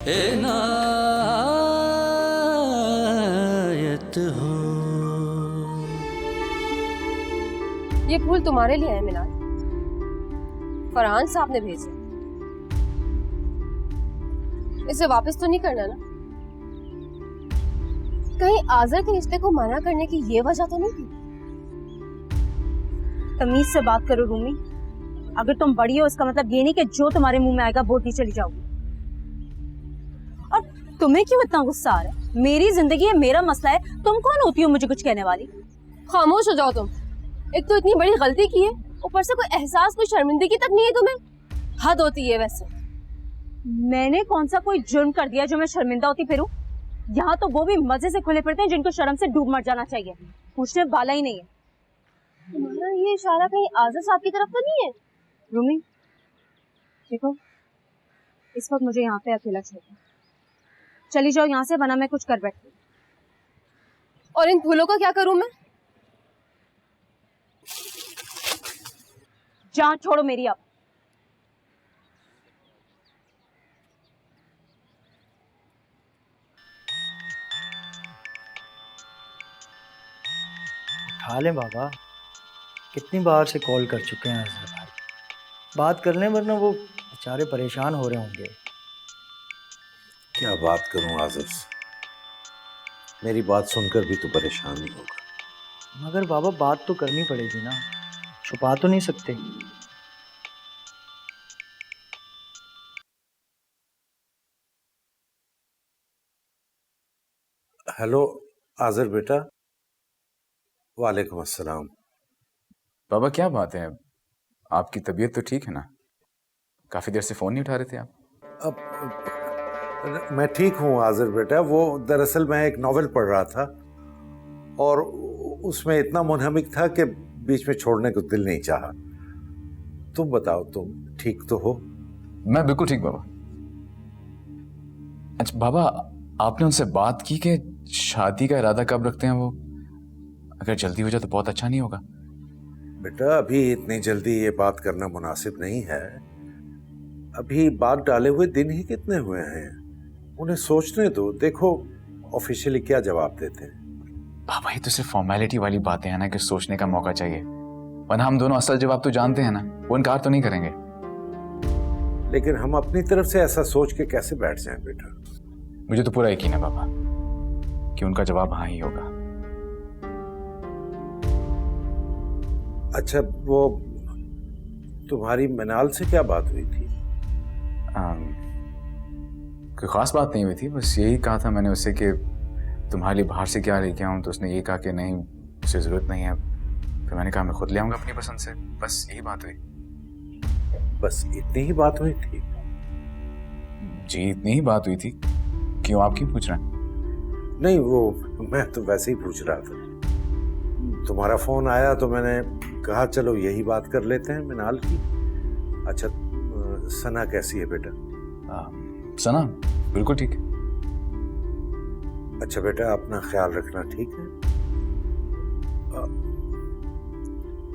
इनायत हो। ये फूल तुम्हारे लिए है मिनाल, फरहान साहब ने भेजे। इसे वापस तो नहीं करना ना? कहीं आज़र के रिश्ते को मना करने की ये वजह तो नहीं थी? तमीज से बात करो रूमी। अगर तुम बड़ी हो इसका मतलब ये नहीं कि जो तुम्हारे मुंह में आएगा बोलती चली जाओगी। और तुम्हें क्यों इतना गुस्सा आ रहा है? मेरी जिंदगी है, मेरा मसला है, तुम कौन होती हो मुझे कुछ कहने वाली? खामोश हो जाओ तुम। एक तो इतनी बड़ी गलती की है, ऊपर से कोई एहसास, कोई शर्मिंदगी तक नहीं है तुम्हें। हद होती है वैसे। मैंने कौन सा कोई जुर्म कर दिया जो मैं शर्मिंदा होती फिरूं? यहाँ तो वो भी मजे से खुले फिरते हैं जिनको शर्म से डूब मर जाना चाहिए। पूछने वाला ही नहीं है। तुम्हारा ये इशारा कहीं आज़र साहब की तरफ तो नहीं है? रूमी देखो, इस वक्त मुझे यहाँ पे अकेला छोड़ दो। चली जाओ यहाँ से, वरना मैं कुछ कर बैठती। और इन फूलों का क्या करूं मैं? जान छोड़ो मेरी अब। उठा लें बाबा, कितनी बार से कॉल कर चुके हैं अजहर भाई। बात कर लें वरना वो बेचारे परेशान हो रहे होंगे। क्या बात करूं आज़र से, मेरी बात सुनकर भी तो परेशान ही होगा। मगर बाबा बात तो करनी पड़ेगी ना, छुपा तो नहीं सकते। हेलो आज़र बेटा। वालेकुम अस्सलाम। बाबा क्या बात है, आपकी तबीयत तो ठीक है ना? काफी देर से फोन नहीं उठा रहे थे आप। अब मैं ठीक हूँ आज़र बेटा। वो दरअसल मैं एक नॉवेल पढ़ रहा था और उसमें इतना मुनहमिक था कि बीच में छोड़ने को दिल नहीं चाहा। तुम बताओ, तुम ठीक तो हो? मैं बिल्कुल ठीक बाबा। अच्छा बाबा, आपने उनसे बात की कि शादी का इरादा कब रखते हैं वो? अगर जल्दी हो जाए तो बहुत अच्छा नहीं होगा। बेटा अभी इतनी जल्दी ये बात करना मुनासिब नहीं है। अभी बात डाले हुए दिन ही कितने हुए हैं, उन्हें सोचने दो। देखो ऑफिशियली क्या जवाब देते हैं। बाबा ये तो सिर्फ फॉर्मेलिटी वाली बातें हैं ना कि सोचने का मौका चाहिए, वरना हम दोनों असल जवाब तो जानते हैं ना, वो इनकार तो नहीं करेंगे। लेकिन हम अपनी तरफ से ऐसा सोच के कैसे बैठ जाएं बेटा? मुझे तो पूरा यकीन है बाबा कि उनका जवाब हाँ ही होगा। अच्छा वो तुम्हारी मिनाल से क्या बात हुई थी? कोई खास बात नहीं हुई थी, बस यही कहा था मैंने उससे कि तुम्हारे लिए बाहर से क्या लेके आऊँ, तो उसने ये कहा कि नहीं उसे ज़रूरत नहीं है। फिर मैंने कहा मैं खुद ले आऊँगा अपनी पसंद से। बस यही बात हुई। बस इतनी ही बात हुई थी? जी इतनी ही बात हुई थी। क्यों, आप क्यों पूछ रहे हैं? नहीं वो मैं तो वैसे ही पूछ रहा था। तुम्हारा फोन आया तो मैंने कहा चलो यही बात कर लेते हैं मिनाल की। अच्छा सना कैसी है बेटा? सना बिल्कुल ठीक है। अच्छा बेटा अपना ख्याल रखना, ठीक है?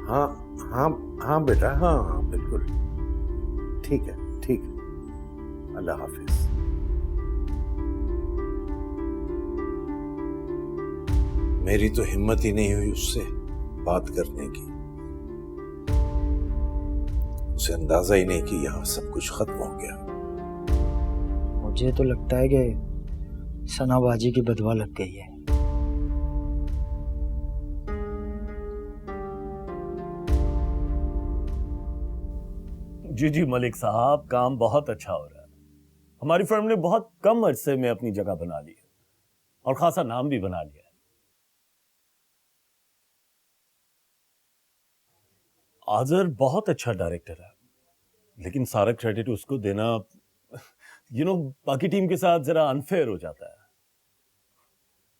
हाँ हाँ हाँ बेटा, हाँ हाँ बिल्कुल ठीक है, ठीक है। अल्लाह हाफिज। मेरी तो हिम्मत ही नहीं हुई उससे बात करने की। उसे अंदाजा ही नहीं कि यहां सब कुछ खत्म हो गया। मुझे तो लगता है कि सना बाजी की बदवा लग गई है। जी जी मलिक साहब, काम बहुत अच्छा हो रहा है। हमारी फर्म ने बहुत कम अरसे में अपनी जगह बना ली है और खासा नाम भी बना लिया है। आजर बहुत अच्छा डायरेक्टर है, लेकिन सारा क्रेडिट उसको देना बाकी टीम के साथ जरा अनफेयर हो जाता है।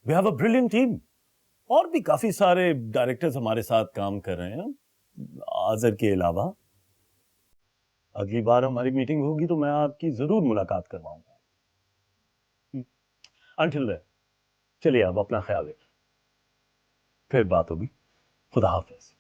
We have a brilliant team, और भी काफी सारे डायरेक्टर्स हमारे साथ काम कर रहे हैं आजर के अलावा। अगली बार हमारी मीटिंग होगी तो मैं आपकी जरूर मुलाकात करवाऊंगा। अंटिल देन चलिए आप अपना ख्याल रखिए, फिर बात होगी। खुदा हाफिज।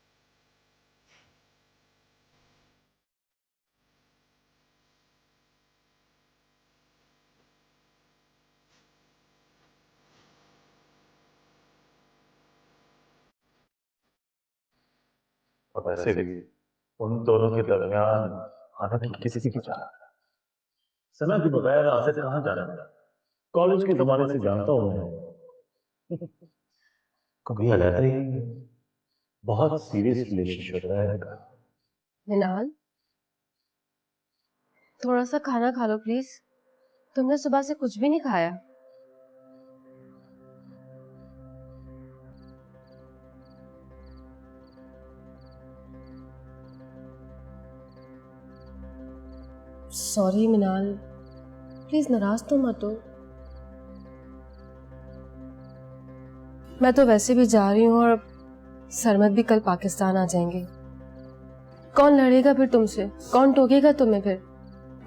और वैसे भी उन दोनों के दरमियान आना तो किसी की चाह सना के बगैर आसिफ कहाँ जा रहा है? कॉलेज के जमाने से जानता हूँ मैं। कभी अलग ही बहुत सीरियस रिलेशनशिप रहा है इनका। मिनाल, थोड़ा सा खाना खा लो प्लीज। तुमने सुबह से कुछ भी नहीं खाया। सॉरी मिनाल, प्लीज नाराज तो मत हो। मैं तो वैसे भी जा रही हूँ और सरमद भी कल पाकिस्तान आ जाएंगे। कौन लड़ेगा फिर तुमसे? कौन टोकेगा तुम्हें फिर?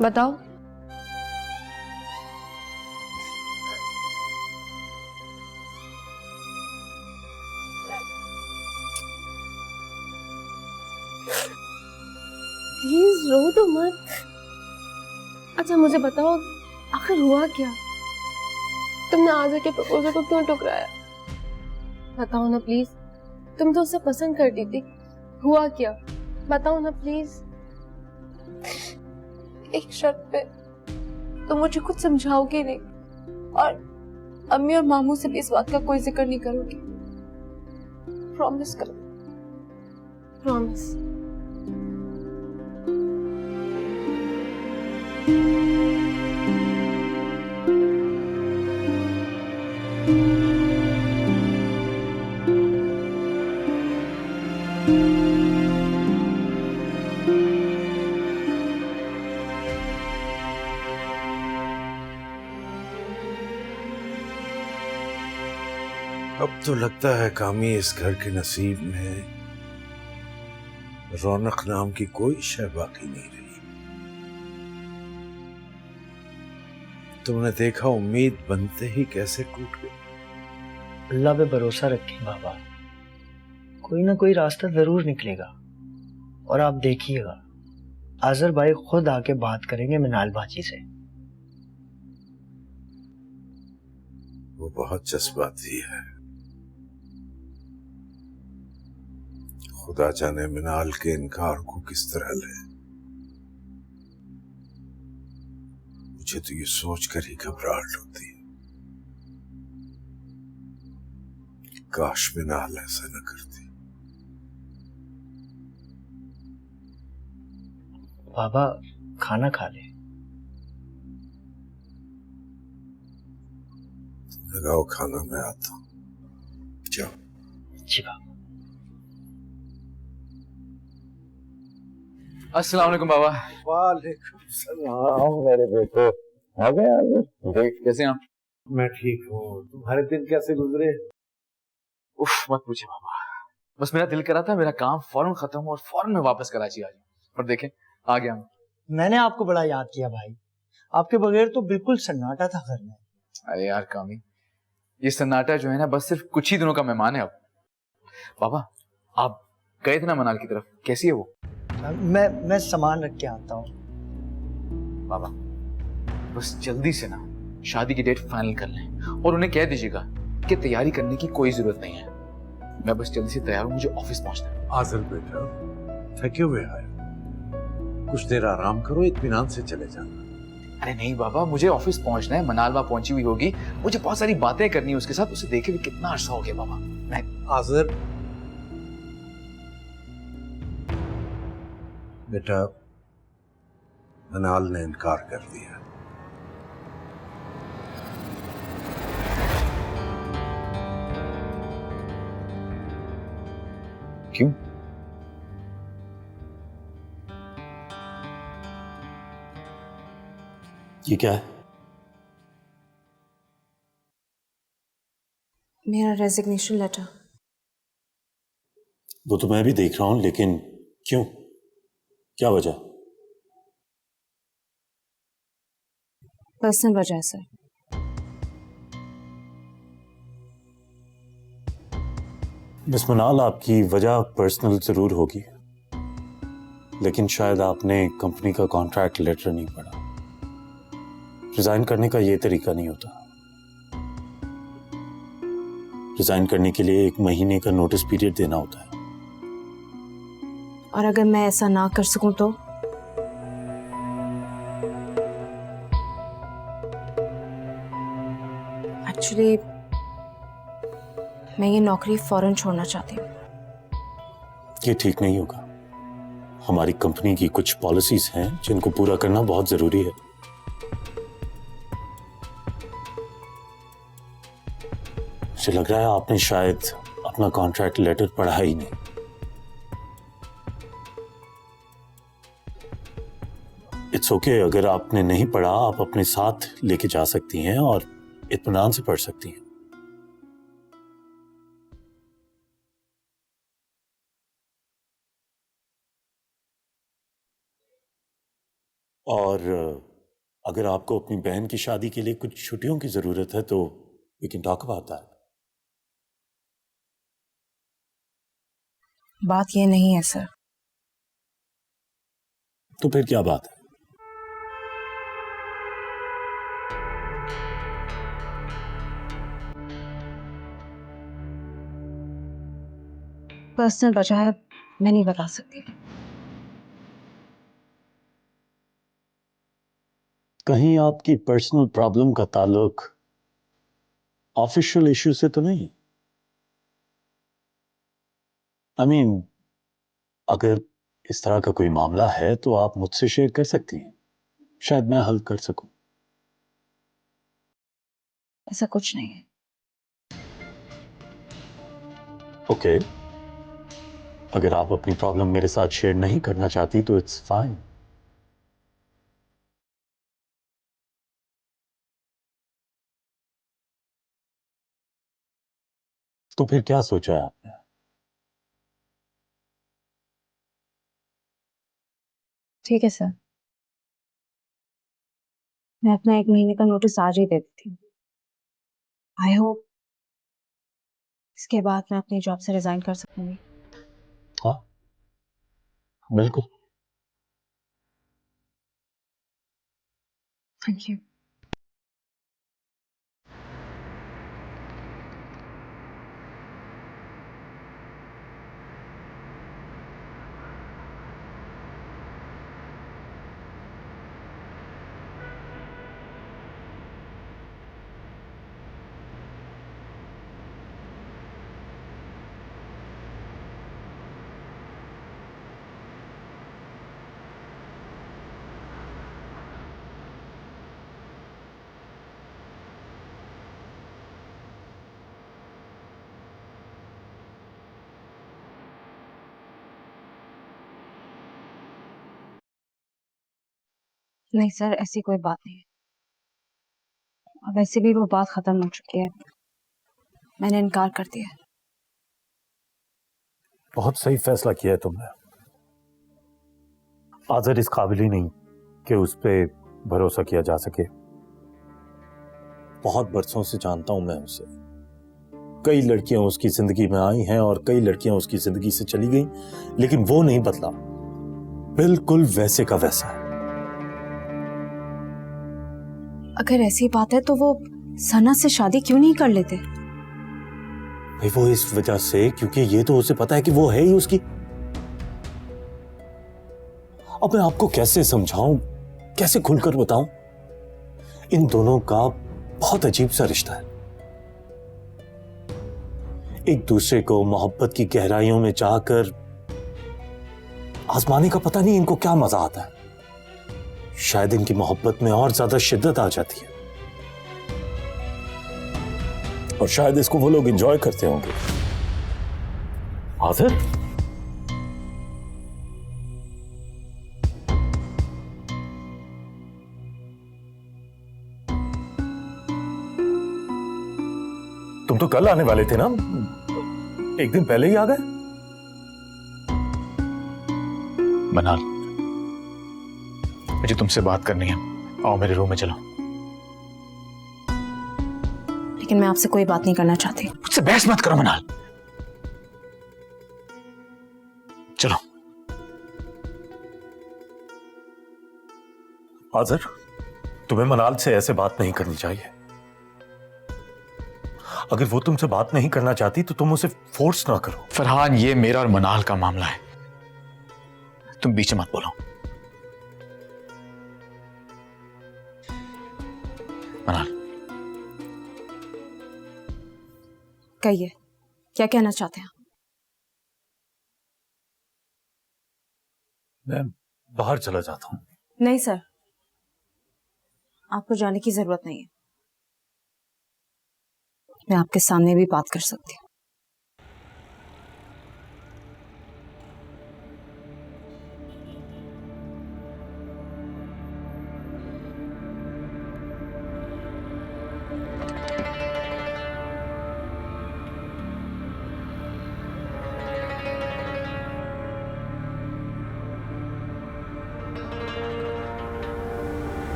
बताओ। प्लीज रो तो मत। अच्छा मुझे बताओ, आखिर हुआ क्या? तुमने आज के प्रपोजल को क्यों ठुकराया? बताओ ना प्लीज। तुम तो उसे पसंद करती थी, हुआ क्या? बताओ ना प्लीज। एक शर्त पे, तो मुझे कुछ समझाओगे नहीं और अम्मी और मामू से भी इस बात का कोई जिक्र नहीं करोगे? प्रॉमिस करो। प्रॉमिस। अब तो लगता है कामी इस घर के नसीब में रौनक नाम की कोई शय बाकी नहीं रही। तुमने देखा उम्मीद बनते ही कैसे टूट गई। अल्लाह पे भरोसा रखें बाबा, कोई ना कोई रास्ता जरूर निकलेगा। और आप देखिएगा, आजर भाई खुद आके बात करेंगे मिनाल बाजी से। वो बहुत जज्बाती है। खुदा जाने मिनाल के इनकार को किस तरह ले। मुझे तो ये सोचकर ही घबराहट होती है। काश मिनाल ऐसा न करती। बाबा खाना खा ले। लगाओ खाना, मैं आता हूं। जाओ। जी बाबा। अस्सलाम वालेकुम बाबा। वालेकुम सलाम मेरे बेटे। आ गए? कैसे हैं आप? मैं ठीक हूँ। तुम्हारे दिन कैसे गुजरे? उफ मत पूछे बाबा, बस मेरा दिल करा था मेरा काम फौरन खत्म हो और फौरन मैं वापस कराची आ जाऊं, पर देखें आ गया मैं। मैंने आपको बड़ा याद किया भाई, आपके बगैर तो बिल्कुल सन्नाटा था घर में। अरे यार कामी, ये सन्नाटा जो है ना बस सिर्फ कुछ ही दिनों का मेहमान है अब। बाबा आप गए थे ना मनाल की तरफ, कैसी है वो? मैं सामान रख के आता हूँ। बाबा बस जल्दी से ना शादी की डेट फाइनल कर लें और उन्हें कह दीजिएगा कि तैयारी करने की कोई जरूरत नहीं है। मैं बस जल्दी से तैयार हूँ, मुझे ऑफिस पहुंचना है। आजल बेटा, थके हुए आए, कुछ देर आराम करो, इत्मीनान से चले जाना। अरे नहीं बाबा, मुझे ऑफिस पहुंचना है। मनालवा पहुंची हुई होगी, मुझे बहुत सारी बातें करनी है उसके साथ। उसे देखे भी कितना अर्सा हो गया बाबा। मैं आजर बेटा, मनाल ने इनकार कर दिया। क्यों? ये क्या है? मेरा रेजिग्नेशन लेटर। वो तो मैं भी देख रहा हूं, लेकिन क्यों? क्या वजह? पर्सनल वजह से। मिस मनाल, आपकी वजह पर्सनल जरूर होगी, लेकिन शायद आपने कंपनी का कॉन्ट्रैक्ट लेटर नहीं पढ़ा। रिजाइन करने का ये तरीका नहीं होता। रिजाइन करने के लिए 1 महीने का नोटिस पीरियड देना होता है। और अगर मैं ऐसा ना कर सकूं तो एक्चुअली मैं ये नौकरी फौरन छोड़ना चाहती हूँ। ये ठीक नहीं होगा। हमारी कंपनी की कुछ पॉलिसीज हैं जिनको पूरा करना बहुत जरूरी है। मुझे लग रहा है आपने शायद अपना कॉन्ट्रैक्ट लेटर पढ़ा ही नहीं। इट्स ओके, अगर आपने नहीं पढ़ा आप अपने साथ लेके जा सकती हैं और इत्मीनान से पढ़ सकती हैं। और अगर आपको अपनी बहन की शादी के लिए कुछ छुट्टियों की जरूरत है तो we can talk about that. बात ये नहीं है सर। तो फिर क्या बात है? पर्सनल वजह है, मैं नहीं बता सकती। कहीं आपकी पर्सनल प्रॉब्लम का ताल्लुक ऑफिशियल इश्यू से तो नहीं? आई मीन, अगर इस तरह का कोई मामला है तो आप मुझसे शेयर कर सकती हैं, शायद मैं हल कर सकूं। ऐसा कुछ नहीं है। ओके, अगर आप अपनी प्रॉब्लम मेरे साथ शेयर नहीं करना चाहती तो इट्स फाइन। तो फिर क्या सोचा है आपने? ठीक है सर, मैं अपना 1 महीने का नोटिस आज ही दे देती हूँ। आई होप इसके बाद मैं अपनी जॉब से रिजाइन कर सकूंगी। हाँ, बिल्कुल। Thank you. नहीं सर, ऐसी कोई बात नहीं है। और वैसे भी वो बात खत्म हो चुकी है, मैंने इनकार कर दिया। बहुत सही फैसला किया है तुमने। आज़र इस काबिल ही नहीं कि उस पे भरोसा किया जा सके। बहुत बरसों से जानता हूं मैं उसे। कई लड़कियां उसकी जिंदगी में आई हैं और कई लड़कियां उसकी जिंदगी से चली गईं, लेकिन वो नहीं बदला, बिल्कुल वैसे का वैसा है। अगर ऐसी बात है तो वो सना से शादी क्यों नहीं कर लेते? भाई वो इस वजह से क्योंकि ये तो उसे पता है कि वो है ही उसकी। अब मैं आपको कैसे समझाऊं, कैसे खुलकर बताऊं? इन दोनों का बहुत अजीब सा रिश्ता है। एक दूसरे को मोहब्बत की गहराइयों में जाकर आजमाने का पता नहीं इनको क्या मजा आता है। शायद इनकी मोहब्बत में और ज्यादा शिद्दत आ जाती है और शायद इसको वो लोग एंजॉय करते होंगे। आज़र, तुम तो कल आने वाले थे ना, एक दिन पहले ही आ गए। मनाल, मुझे तुमसे बात करनी है, आओ मेरे रूम में चलो। लेकिन मैं आपसे कोई बात नहीं करना चाहती। मुझसे बहस मत करो मनाल, चलो। आज़र, तुम्हें मनाल से ऐसे बात नहीं करनी चाहिए। अगर वो तुमसे बात नहीं करना चाहती तो तुम उसे फोर्स ना करो। फरहान, ये मेरा और मनाल का मामला है। तुम बीच में मत बोलो। मनाल, कहिए, क्या कहना चाहते हैं? मैं बाहर चला जाता हूँ। नहीं सर, आपको जाने की जरूरत नहीं है। मैं आपके सामने भी बात कर सकती हूँ।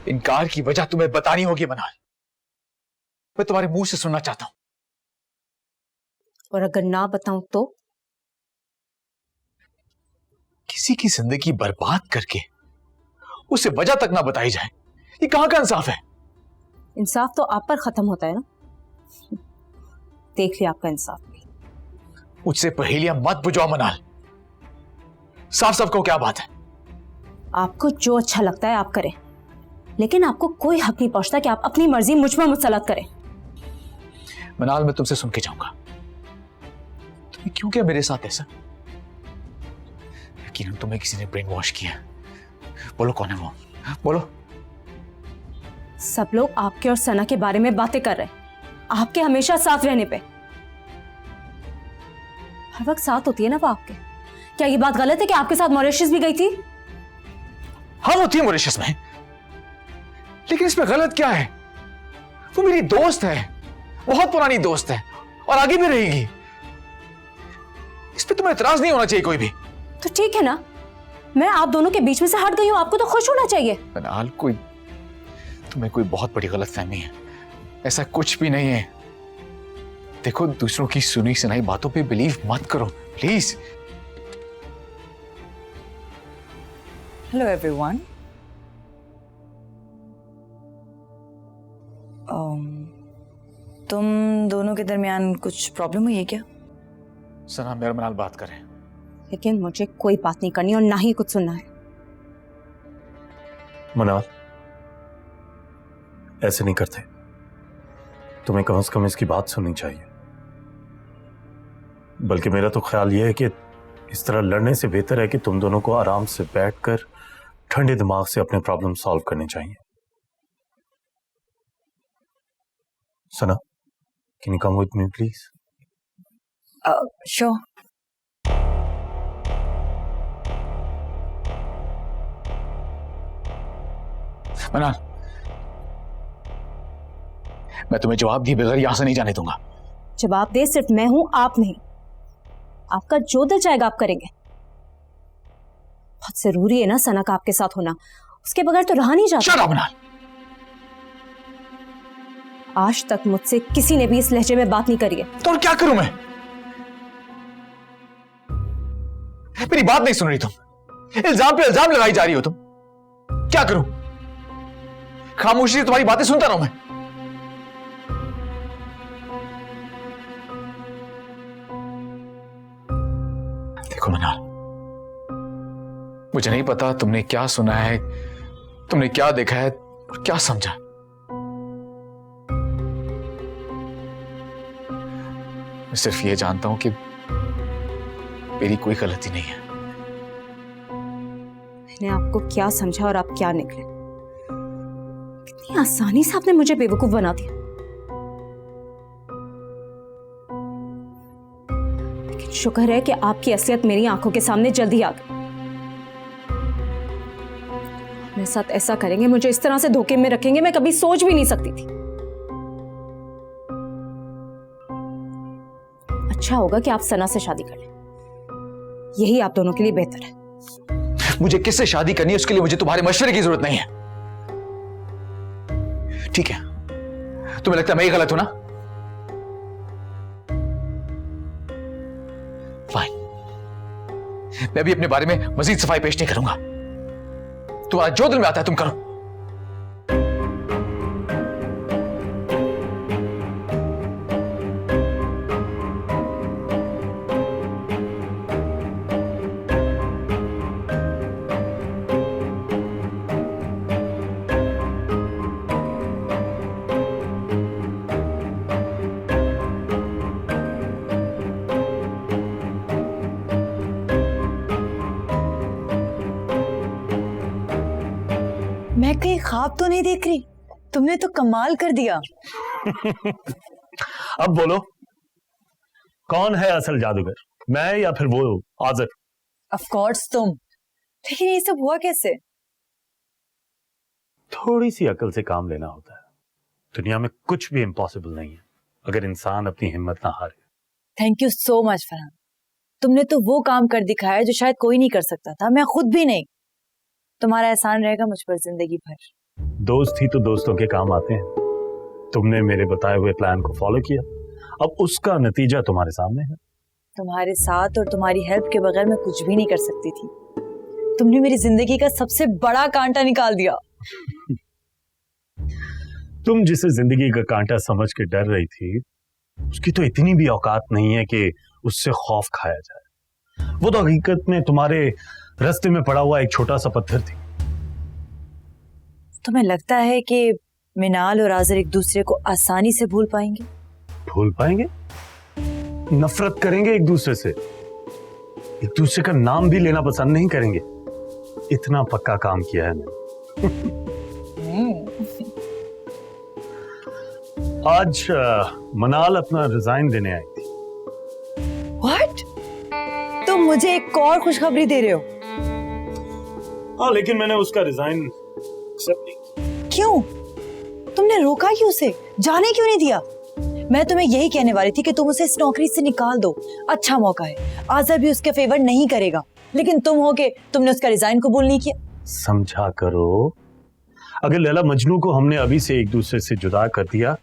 इनकार की वजह तुम्हें बतानी होगी मनाल। मैं तुम्हारे मुंह से सुनना चाहता हूं। और अगर ना बताऊं तो? किसी की जिंदगी बर्बाद करके उसे वजह तक ना बताई जाए, ये कहां का इंसाफ है? इंसाफ तो आप पर खत्म होता है ना। देख लिया आपका इंसाफ भी। मुझसे पहेलियां मत बुझाओ मनाल। साफ साफ कहो, क्या बात है? आपको जो अच्छा लगता है आप करें, लेकिन आपको कोई हक नहीं पहुंचता कि आप अपनी मर्जी मुझ पर मुसलत करें। मनाल, मैं तुमसे सुन के जाऊंगा। तुम्हें क्यों किया मेरे साथ ऐसा? यकीनन तुम्हें किसी ने ब्रेन वॉश किया। बोलो कौन है वो, बोलो। सब लोग आपके और सना के बारे में बातें कर रहे हैं, आपके हमेशा साथ रहने पे। हर वक्त साथ होती है ना वो आपके। क्या ये बात गलत है कि आपके साथ मॉरिशस भी गई थी? हाँ, होती है मॉरिशस में, लेकिन इसमें गलत क्या है? वो मेरी दोस्त है, बहुत पुरानी दोस्त है और आगे भी रहेगी। इस पे तुम्हें एतराज नहीं होना चाहिए कोई भी। तो ठीक है ना, मैं आप दोनों के बीच में से हट गई हूं, आपको तो खुश होना चाहिए। मनाल, तुम्हें कोई बहुत बड़ी गलतफहमी है। ऐसा कुछ भी नहीं है। देखो, दूसरों की सुनी सुनाई बातों पे बिलीव मत करो प्लीज। Hello everyone. तुम दोनों के दरमियान कुछ प्रॉब्लम हुई है क्या? सना, मेरे मनाल बात करें। लेकिन मुझे कोई बात नहीं करनी और ना ही कुछ सुनना है। मनाल, ऐसे नहीं करते। तुम्हें कम से कम इसकी बात सुननी चाहिए। बल्कि मेरा तो ख्याल यह है कि इस तरह लड़ने से बेहतर है कि तुम दोनों को आराम से बैठकर ठंडे दिमाग से अपने प्रॉब्लम सॉल्व करने चाहिए। Sana, can you come with me please? Sure. Manal, मैं तुम्हें जवाब दिए बगैर यहां से नहीं जाने दूंगा। जवाब दे सिर्फ मैं हूं, आप नहीं। आपका जो दिल चाहेगा आप करेंगे। बहुत जरूरी है ना सना का आपके साथ होना, उसके बगैर तो रहा नहीं जाता। शट अप मनाल। आज तक मुझसे किसी ने भी इस लहजे में बात नहीं करी है। तो और क्या करूं मैं? मेरी बात नहीं सुन रही तुम। इल्जाम पे इल्जाम लगाई जा रही हो तुम। क्या करूं? खामोशी से तुम्हारी बातें सुनता रहूं मैं? देखो मनाल, मुझे नहीं पता तुमने क्या सुना है, तुमने क्या देखा है और क्या समझा। मैं सिर्फ ये जानता हूं कि मेरी कोई गलती नहीं है। मैंने आपको क्या समझा और आप क्या निकले। कितनी आसानी से आपने मुझे बेवकूफ बना दिया। लेकिन शुक्र है कि आपकी असलियत मेरी आंखों के सामने जल्दी आ गई। मेरे साथ ऐसा करेंगे, मुझे इस तरह से धोखे में रखेंगे, मैं कभी सोच भी नहीं सकती थी। अच्छा होगा कि आप सना से शादी कर लें, यही आप दोनों के लिए बेहतर है। मुझे किससे शादी करनी है उसके लिए मुझे तुम्हारे मशवरे की जरूरत नहीं है। ठीक है, तुम्हें लगता है मैं ही गलत हूं ना? फाइन, मैं भी अपने बारे में मजीद सफाई पेश नहीं करूंगा। तुम्हारा जो दिल में आता है तुम करो। ख्वाब तो नहीं देख रही, तुमने तो कमाल कर दिया। अब बोलो, कौन है असल जादूगर, मैं या फिर वो आज़र? ऑफ कोर्स तुम। लेकिन ये सब हुआ कैसे? थोड़ी सी अकल से काम लेना होता है। दुनिया में कुछ भी इम्पॉसिबल नहीं है अगर इंसान अपनी हिम्मत ना हारे। Thank you so much Farhan, तुमने तो वो काम कर दिखाया जो शायद कोई नहीं कर सकता था, मैं खुद भी नहीं। तुम्हारा एहसान रहेगा मुझ पर जिंदगी भर। दोस्त ही तो दोस्तों के काम आते हैं। तुमने मेरे बताए हुए प्लान को फॉलो किया, अब उसका नतीजा तुम्हारे सामने है। तुम्हारे साथ और तुम्हारी हेल्प के बगैर मैं कुछ भी नहीं कर सकती थी। तुमने मेरी जिंदगी का सबसे बड़ा कांटा निकाल दिया। तुम जिसे जिंदगी का कांटा समझ के डर रही थी, उसकी तो इतनी भी औकात नहीं है कि उससे खौफ खाया जाए। वो तो हकीकत में तुम्हारे रास्ते में पड़ा हुआ एक छोटा सा पत्थर थी। तुम्हें लगता है कि मिनाल और आज़र एक दूसरे को आसानी से भूल पाएंगे? भूल पाएंगे? नफरत करेंगे एक दूसरे से, एक दूसरे का नाम भी लेना पसंद नहीं करेंगे। इतना पक्का काम किया है मैंने। आज मनाल अपना रिजाइन देने आई थी। What? तुम मुझे एक और खुशखबरी दे रहे हो? हाँ, लेकिन मैंने उसका रिजाइन एक्सेप्ट नहीं किया। क्यों? तुमने रोका क्यों उसे? जाने क्यों नहीं दिया? मैं तुम्हें यही कहने वाली थी कि तुम उसे इस नौकरी से निकाल दो। अच्छा मौका है, आज़र भी उसके फेवर नहीं करेगा, लेकिन तुम हो के तुमने उसका रिजाइन कबूल नहीं किया। समझा करो, अगर लैला मजनू को हमने अभी से एक दूसरे से जुदा कर दिया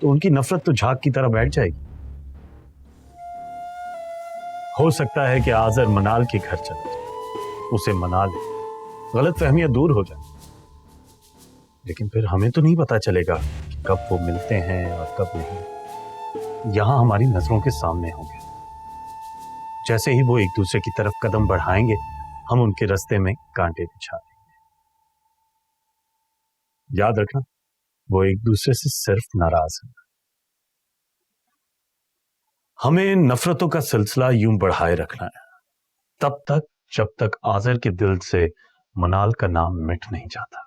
तो उनकी नफरत तो झाग की तरह बैठ जाएगी। हो सकता है कि आज़र मनाल के घर चले जाए, उसे मना ले, गलतफहमियां दूर हो जाए, लेकिन फिर हमें तो नहीं पता चलेगा कि कब वो मिलते हैं और कब नहीं। यहां हमारी नजरों के सामने होंगे। जैसे ही वो एक दूसरे की तरफ कदम बढ़ाएंगे, हम उनके रास्ते में कांटे बिछा देंगे। याद रखना, वो एक दूसरे से सिर्फ नाराज है। हमें नफरतों का सिलसिला यूं बढ़ाए रखना है तब तक जब तक आज़र के दिल से मनाल का नाम मिट नहीं जाता।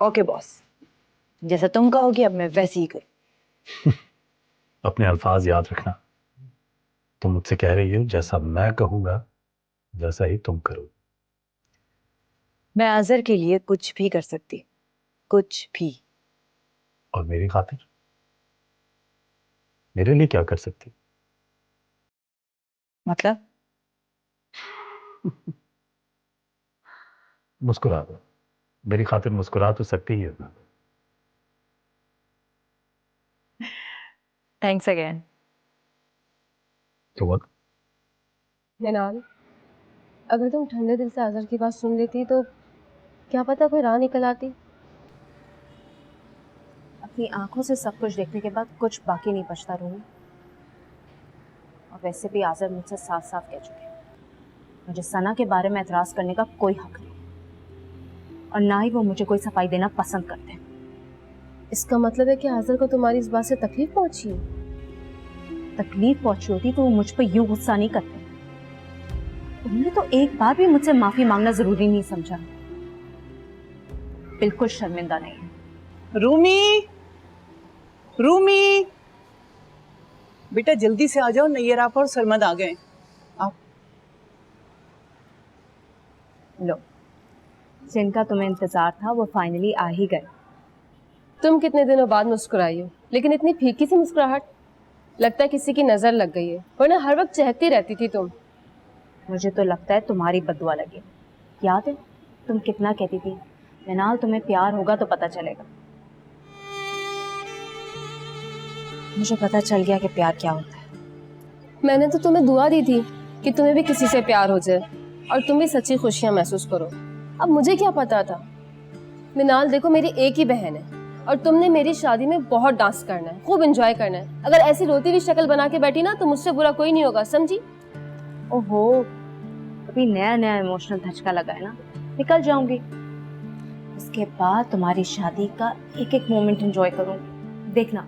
ओके बॉस, जैसा तुम कहोगे अब मैं वैसे ही करूं। अपने अल्फाज याद रखना। तुम मुझसे कह रही हो जैसा मैं कहूंगा वैसा ही तुम करो। मैं आज़र के लिए कुछ भी कर सकती, कुछ भी। और मेरी खातिर मेरे लिए क्या कर सकती? मतलब? मुस्कुरा दो। मेरी खातिर मुस्कुरा तो सकती ही है। Thanks again. तो what? मिनाल, अगर तुम ठंडे दिल से आज़र की बात सुन लेती तो क्या पता कोई राह निकल आती। अपनी आंखों से सब कुछ देखने के बाद कुछ बाकी नहीं बचता रूही। और वैसे भी आज़र मुझसे साफ साफ कह चुके हैं, मुझे सना के बारे में एतराज़ करने का कोई हक नहीं, और ना ही वो मुझे कोई सफाई देना पसंद करते हैं। इसका मतलब है कि आज़र को तुम्हारी इस बात से तकलीफ पहुंची है? तकलीफ पहुंची होती तो वो मुझ पर यूं गुस्सा नहीं करते। उन्होंने तो एक बार भी मुझसे माफी मांगना जरूरी नहीं समझा। बिल्कुल शर्मिंदा नहीं है। रूमी, रूमी, बेटा जल्दी से आ जाओ, नैयर आप और सरमद आ गए। आप लो, जिनका तुम्हें इंतजार था वो फाइनली आ ही गए। तुम कितने दिनों बाद मुस्कुराई हो, लेकिन इतनी फीकी सी मुस्कुराहट, लगता है किसी की नजर लग गई है, वरना हर वक्त चहकती रहती थी तुम। मुझे तो लगता है तुम्हारी बद्दुआ लगी। याद है तुम कितना कहती थी, मिनाल तुम्हें प्यार होगा तो पता चलेगा। मुझे पता चल गया कि प्यार क्या होता है। मैंने तो तुम्हें दुआ दी थी कि तुम्हें भी किसी से प्यार हो जाए और तुम भी सच्ची खुशियां महसूस करो। अब मुझे क्या पता था। मिनाल देखो, मेरी एक ही बहन है और तुमने मेरी शादी में बहुत डांस करना है, खूब एंजॉय करना है। अगर ऐसी रोती हुई शक्ल बना के बैठी ना तो मुझसे बुरा कोई नहीं होगा, समझी? ओहो, अभी नया नया इमोशनल धचका लगा है ना, निकल जाऊंगी। उसके बाद तुम्हारी शादी का एक एक मोमेंट एंजॉय करूंगी, देखना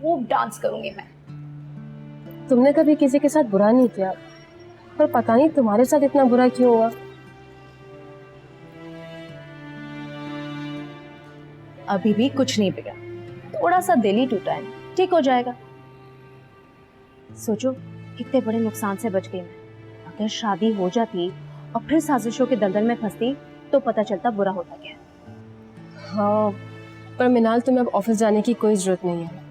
खूब डांस करूंगी मैं। तुमने कभी किसी के साथ बुरा नहीं किया, पर पता नहीं तुम्हारे साथ इतना बुरा क्यों हुआ। अभी भी कुछ नहीं बिगड़ा, थोड़ा सा दिल ही टूटा है, ठीक हो जाएगा। सोचो कितने बड़े नुकसान से बच गई मैं। अगर शादी हो जाती और फिर साजिशों के दलदल में फंसती तो पता चलता बुरा होता क्या। हाँ, पर मिनाल तुम्हें अब ऑफिस जाने की कोई जरूरत नहीं है।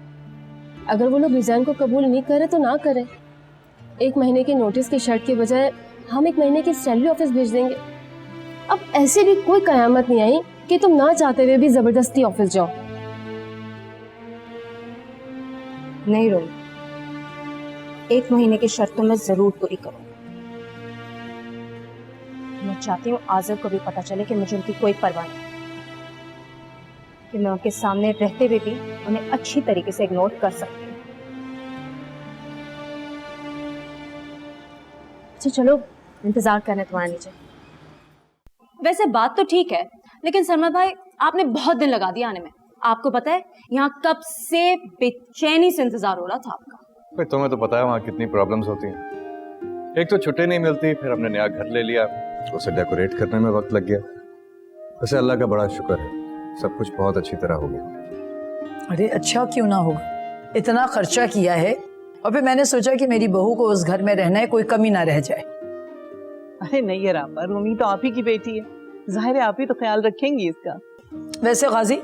अगर वो लोग रिजाइन को कबूल नहीं करे तो ना करे। 1 महीने के नोटिस की शर्त के बजाय हम 1 महीने की सैलरी ऑफिस भेज देंगे। अब ऐसे भी कोई कयामत नहीं आई कि तुम ना चाहते हुए भी जबरदस्ती ऑफिस जाओ। नहीं रोई, 1 महीने की शर्त तो मैं जरूर पूरी करूंगी। मैं चाहती हूँ आज़र को भी पता चले कि मुझे उनकी कोई परवाह नहीं, कि मैं उनके सामने रहते हुए भी उन्हें अच्छी तरीके से इग्नोर कर सकती हूँ। अच्छा चलो, इंतजार करने तुम्हारा नीचे। वैसे बात तो ठीक है, लेकिन सरमद भाई आपने बहुत दिन लगा दिया आने में। आपको पता है यहाँ कब से बेचैनी से इंतजार हो रहा था आपका। भाई तुम्हें तो पता है वहाँ कितनी प्रॉब्लम्स होती हैं। एक तो छुट्टी नहीं मिलती, फिर हमने नया घर ले लिया, उसे डेकोरेट करने में वक्त लग गया। वैसे अल्लाह का बड़ा शुक्र है, सब कुछ बहुत अच्छी तरह हो गया। अरे अच्छा क्यों ना होगा, इतना खर्चा किया है और फिर मैंने सोचा कि मेरी बहू को उस घर में रहना है, कोई कमी ना रह जाए। अरे नहीं है रामा, रूमी तो आप ही की बेटी है, जाहिर है आप ही तो ख्याल रखेंगी इसका। वैसे गाजी,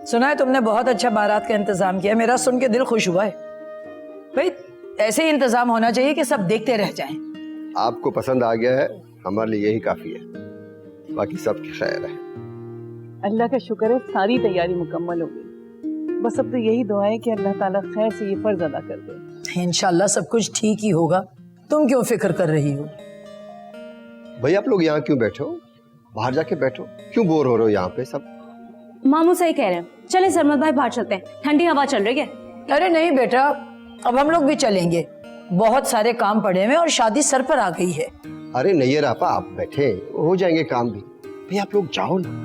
सुना है तुमने बहुत अच्छा बारात का इंतजाम किया, मेरा सुन के दिल खुश हुआ है। भाई ऐसे ही इंतजाम होना चाहिए कि सब देखते रह जाएं। आपको पसंद आ गया है, हमारे लिए यही काफी है, बाकी सब खैर है। अल्लाह का शुक्र है सारी तैयारी मुकम्मल हो गई। बस अब तो यही दुआ है कि अल्लाह ताला खैर से ये फर्ज अदा कर दे। इंशाल्लाह सब कुछ ठीक ही होगा, तुम क्यों फिक्र कर रही हो? भाई आप लोग यहाँ क्यों बैठे हो, बाहर जाके बैठो, क्यों बोर हो रहे हो यहाँ पे सब? मामू सही कह रहे हैं, चले सरमद भाई बाहर चलते हैं, ठंडी हवा चल रही है। अरे नहीं बेटा, अब हम लोग भी चलेंगे, बहुत सारे काम पड़े हुए और शादी सर पर आ गई है। अरे नहीं आपा, आप बैठे, हो जाएंगे काम भी। भाई आप लोग जाओ ना।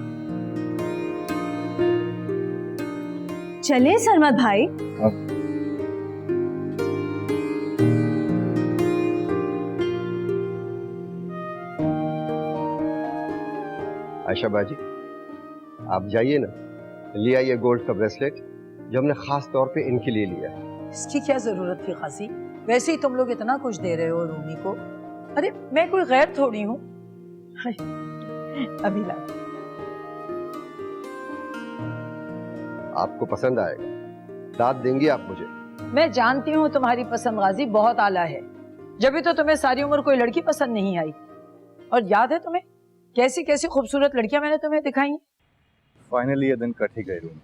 चले सरमद भाई। आयशा बाजी, आप जाइए ना, ले आइए गोल्ड का ब्रेसलेट जो हमने खास तौर पे इनके लिए लिया है। इसकी क्या जरूरत थी खासी, वैसे ही तुम लोग इतना कुछ दे रहे हो रूमी को। अरे मैं कोई गैर थोड़ी हूँ। अभी ला। आपको पसंद आएगा, दाद देंगी आप मुझे। मैं जानती हूँ तुम्हारी पसंद गाजी बहुत आला है, जब भी तो तुम्हें सारी उम्र कोई लड़की पसंद नहीं आई। और याद है तुम्हें कैसी कैसी खूबसूरत लड़कियां मैंने तुम्हें दिखाई। फाइनली ये दिन कट ही गए रूम,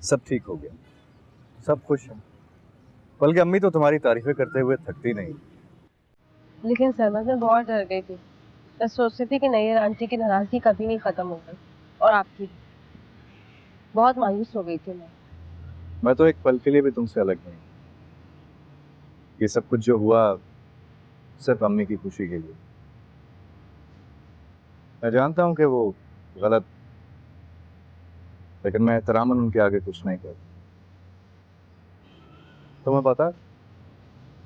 सब ठीक हो गया, सब खुश हैं। बल्कि अम्मी तो तुम्हारी तारीफें करते हुए थकती नहीं। लेकिन सरमद मैं बहुत डर गई थी, मैं सोचती थी कि नैयर आंटी की नाराजगी कभी नहीं खत्म होगी, और आपकी। बहुत मायूस हो गई थी मैं तो एक पल के लिए भी तुमसे अलग नहीं। ये सब कुछ जो हुआ सिर्फ अम्मी की खुशी के लिए। मैं जानता हूँ कि वो गलत, लेकिन मैं एहतरामन उनके आगे कुछ नहीं करता। तुम्हें पता,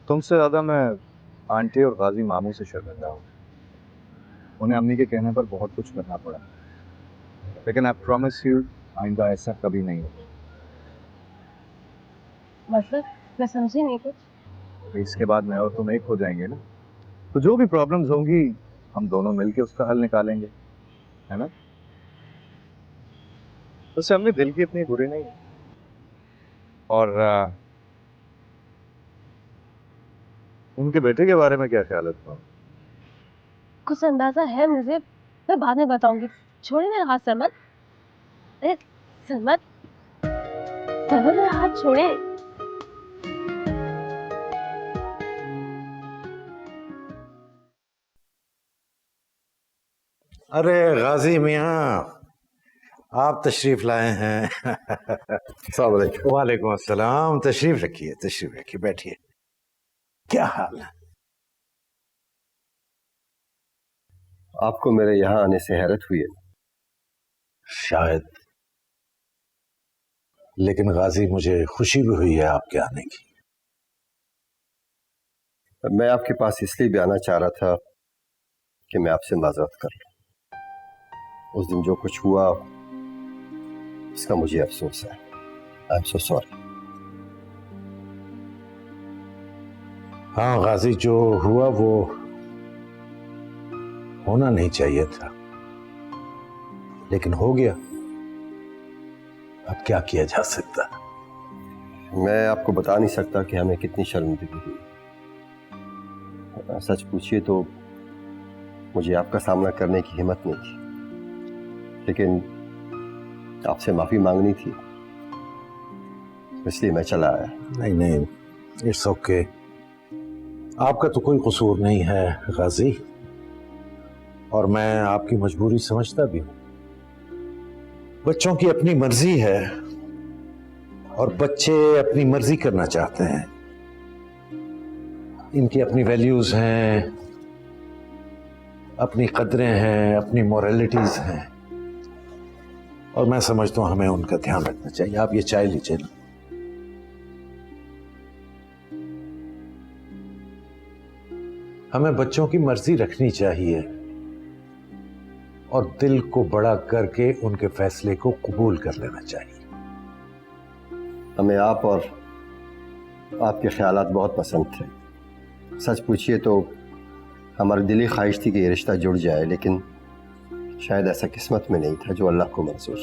तुमसे ज्यादा मैं आंटी और गाजी मामू से शर्मिंदा हूँ। उन्हें अम्मी के कहने पर बहुत कुछ करना पड़ा, लेकिन आई प्रॉमिस यू आइंदा ऐसा कभी नहीं होगा। मतलब मैं समझी नहीं कुछ। इसके बाद मैं और तुम एक हो जाएंगे ना, तो जो भी प्रॉब्लम्स होंगी हम दोनों मिलके उसका हल निकालेंगे, है ना? वैसे हमने दिल की इतनी बुरी नहीं। और उनके बेटे के बारे में क्या ख्याल है तुम्हारा? कुछ अंदाजा है मुझे, मैं बाद में बताऊंगी। छोड़े मेरा हाथ सरमद। अरे सरमद, सरमद मेरा हाथ छोड़े। अरे गाजी मियाँ, आप तशरीफ लाए हैं। वालेकुम अस्सलाम। तशरीफ रखिए, तशरीफ रखिए, बैठिए। क्या हाल है? आपको मेरे यहाँ आने से हैरत हुई है? शायद, लेकिन गाजी मुझे खुशी भी हुई है आपके आने की। मैं आपके पास इसलिए भी आना चाह रहा था कि मैं आपसे माजरत कर लूं। उस दिन जो कुछ हुआ इसका मुझे अफसोस है। I am so sorry. हाँ गाजी, जो हुआ वो होना नहीं चाहिए था, लेकिन हो गया। अब क्या किया जा सकता। मैं आपको बता नहीं सकता कि हमें कितनी शर्मिंदगी हुई। सच पूछिए तो मुझे आपका सामना करने की हिम्मत नहीं थी, लेकिन आपसे माफी मांगनी थी, इसलिए मैं चला आया। नहीं नहीं, इट्स ओके। आपका तो कोई कसूर नहीं है गाजी, और मैं आपकी मजबूरी समझता भी हूं। बच्चों की अपनी मर्जी है और बच्चे अपनी मर्जी करना चाहते हैं। इनकी अपनी वैल्यूज हैं, अपनी कदरें हैं, अपनी मोरालिटीज हैं, और मैं समझता हूं हमें उनका ध्यान रखना चाहिए। आप ये चाय लीजिए ना। हमें बच्चों की मर्जी रखनी चाहिए और दिल को बड़ा करके उनके फैसले को कबूल कर लेना चाहिए। हमें आप और आपके ख्यालात बहुत पसंद थे। सच पूछिए तो हमारी दिली ख्वाहिश थी कि ये रिश्ता जुड़ जाए, लेकिन शायद ऐसा किस्मत में नहीं था जो अल्लाह को मंजूर।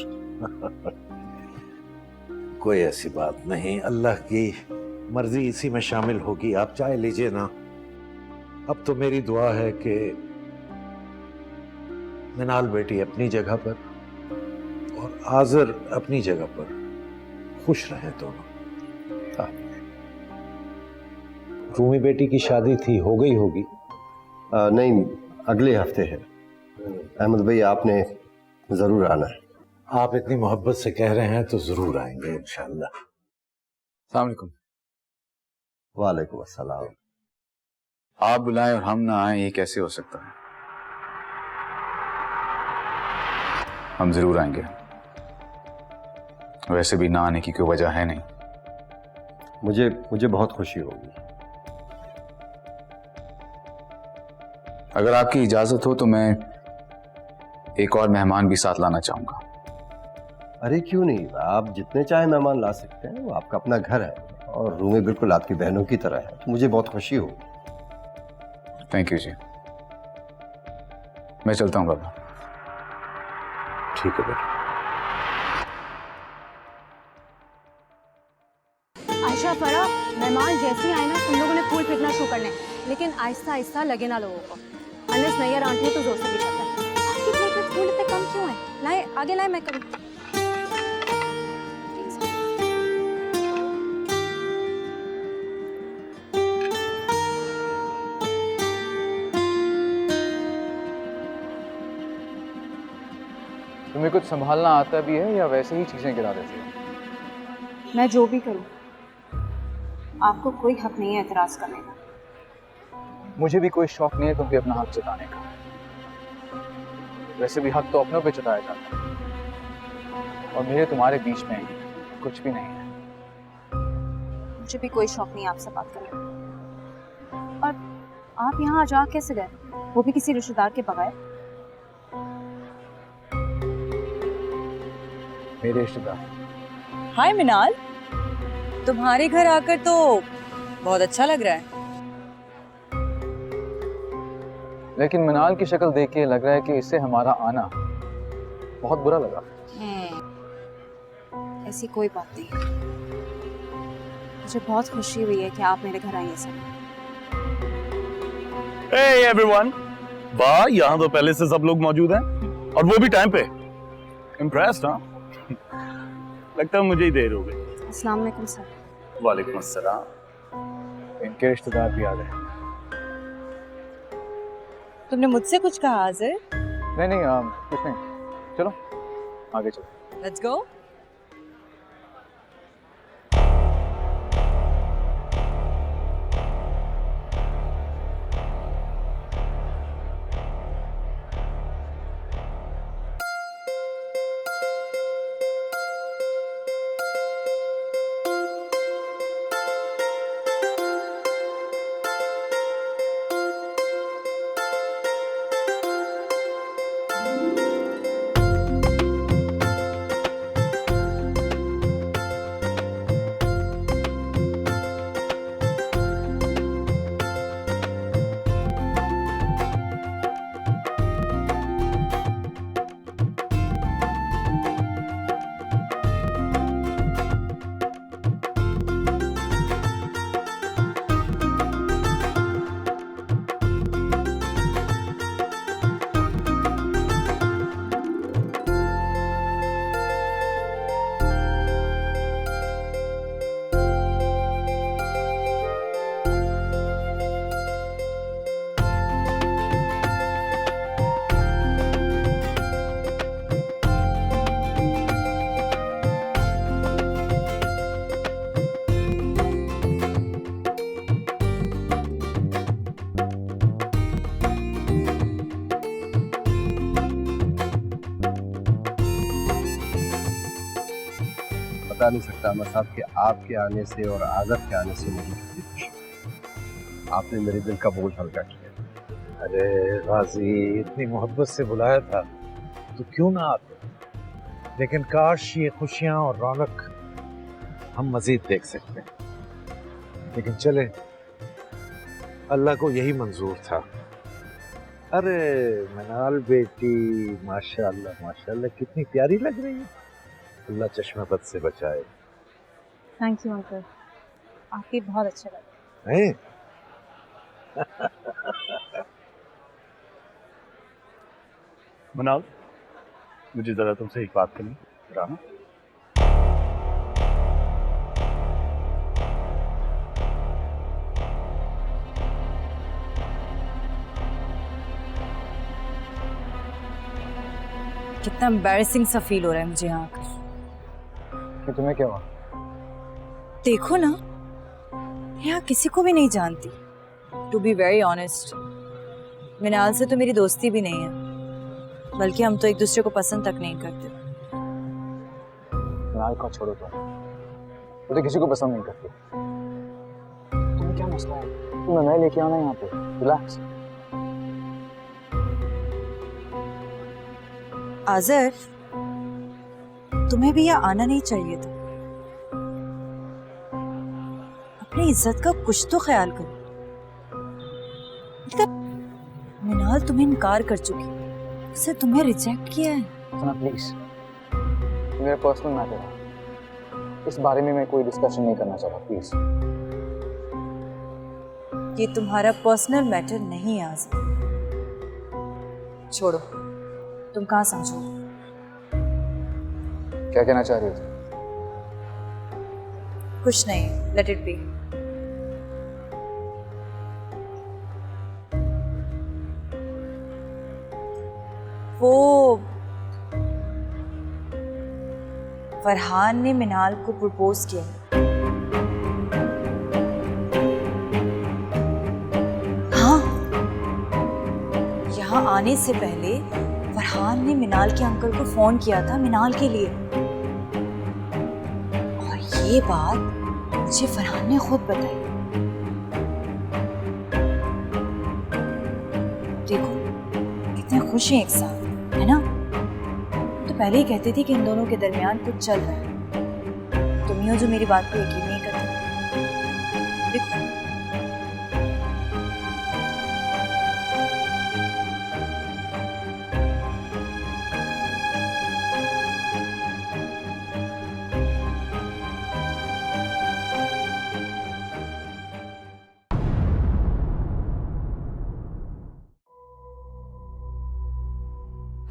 कोई ऐसी बात नहीं, अल्लाह की मर्जी इसी में शामिल होगी। आप चाय लीजिए ना। अब तो मेरी दुआ है कि मिनाल बेटी अपनी जगह पर और आज़र अपनी जगह पर खुश रहें दोनों। रूमी बेटी की शादी थी, हो गई होगी? नहीं, अगले हफ्ते है। अहमद भाई, आपने जरूर आना है। आप इतनी मोहब्बत से कह रहे हैं तो जरूर आएंगे इंशाल्लाह। अस्सलाम वालेकुम। वालेकुम अस्सलाम। आप बुलाएं और हम ना आए, ये कैसे हो सकता है? हम जरूर आएंगे। वैसे भी ना आने की कोई वजह है नहीं। मुझे बहुत खुशी होगी। अगर आपकी इजाजत हो तो मैं एक और मेहमान भी साथ लाना चाहूंगा। अरे क्यों नहीं, आप जितने चाहे मेहमान ला सकते हैं, वो आपका अपना घर है और रूमें बिल्कुल आपकी बहनों की तरह है, तो मुझे बहुत खुशी होगी। थैंक यू जी। मैं चलता हूँ बाबा। ठीक है बेटा। आयशा, फरा, मेहमान जैसे ही आए ना, तुम लोगों ने फूल फेंकना शुरू करने, लेकिन आहिस्ता आहिस्ता लगे ना लोगों को। अनलेस नैयर आंटी तो जोर से भी करता है। आपकी प्लेट में फूल इतने कम क्यों है? लाए, आगे लाए, मैं करूँ। तुम्हें कुछ संभालना आता भी है या वैसे ही चीजें गिरा देती हो? मैं जो भी करूँ, आपको कोई हक नहीं है एतराज करने का। मुझे भी कोई शौक नहीं है तुम पे अपना हक जताने का। वैसे भी हक तो अपनों पे जताया जाता है, और मेरे तुम्हारे बीच में कुछ भी नहीं है। मुझे भी कोई शौक नहीं आपसे बात करने का। और आप यहाँ आ जा कैसे गए, वो भी किसी रिश्तेदार के बगैर? मेरे रिश्तेदार। हाय मिनाल, तुम्हारे घर आकर तो बहुत अच्छा लग रहा है। लेकिन मिनाल की शक्ल देख के लग रहा है कि इससे हमारा आना बहुत बुरा लगा। ऐसी कोई बात नहीं है। मुझे बहुत खुशी हुई है कि आप मेरे घर आई हैं सर। Hey everyone! वाह, यहाँ तो पहले से सब लोग मौजूद हैं और वो भी टाइम पे। Impressed, हाँ? लगता है मुझे ही देर हो गई। अस्सलाम वालेकुम सर। वालेकुम अस्सलाम। इनके रिश्तेदार भी आ गए। तुमने मुझसे कुछ कहा आज़र? नहीं नहीं, कुछ नहीं। चलो आगे चलो। Let's go. बता नहीं सकता अमर साहब कि आपके आने से और आज़र के आने से मुझे कितनी खुशी हुई। आपने मेरे दिल का बोझ हल्का किया। अरे गाजी, इतनी मोहब्बत से बुलाया था तो क्यों ना आते, लेकिन काश ये खुशियां और रौनक हम मजीद देख सकते हैं, लेकिन चले, अल्लाह को यही मंजूर था। अरे मनाल बेटी, माशाअल्लाह माशाअल्लाह, कितनी प्यारी लग रही है। अल्लाह चश्मा बद से बचाए। थैंक यू अंकल, आपकी बहुत अच्छा लगा। हैं? मनाल, मुझे जरा तुमसे एक बात करनी है। कितना एम्बैरेसिंग सा फील हो रहा है मुझे यहाँ आकर। तुम्हें क्या हुआ? देखो ना, यहाँ किसी को भी नहीं जानती। टू बी वेरी ऑनेस्ट, मिनाल से तो मेरी दोस्ती भी नहीं है, बल्कि हम तो एक दूसरे को पसंद तक नहीं करते। मिनाल को छोड़ो तो किसी को पसंद नहीं करती। तुम्हें क्या मसला है? तुम नए लेके आना यहाँ पे, रिलैक्स। आज़र, तुम्हें भी यहाँ आना नहीं चाहिए था। अपनी इज्जत का कुछ तो ख्याल करो। मतलब मिनाल तुम्हें इनकार कर चुकी है, उसे तुम्हें रिजेक्ट किया है। सना प्लीज, मेरा पर्सनल मैटर है, इस बारे में मैं कोई डिस्कशन नहीं करना चाहता, प्लीज। ये तुम्हारा पर्सनल मैटर नहीं है आज़र, छोड़ो। तुम कहाँ समझो? क्या कहना चाह रही हो? कुछ नहीं, लेट इट बी। वो फरहान ने मिनाल को प्रपोज किया। हाँ, यहाँ आने से पहले फरहान ने मिनाल के अंकल को फोन किया था मिनाल के लिए, और ये बात मुझे फरहान ने खुद बताई। देखो कितने खुश हैं एक साथ, है ना? तो पहले ही कहती थी कि इन दोनों के दरमियान कुछ चल रहा है। तुम ही हो जो मेरी बात को यकीन नहीं करते। देखो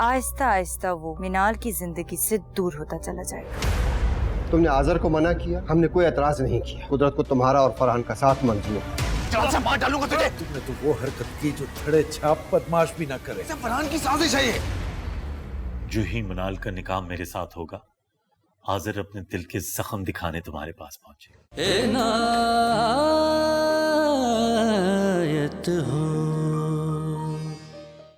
आहिस्ता आहिस्ता वो मिनाल की जिंदगी से दूर होता चला जाएगा। तुमने आज़र को मना किया, हमने कोई एतराज नहीं किया। कुदरत को तुम्हारा और फरहान का साथ मंजूर है। जान से मार डालूंगा तुझे। तुमने तो वो हरकत की जो थड़े छाप बदमाश भी ना करे। फरहान की साजिश है ये। जो ही मनाल का निकाह मेरे साथ होगा, आज़र अपने दिल के जख्म दिखाने तुम्हारे पास पहुंचेगा। इनायत हो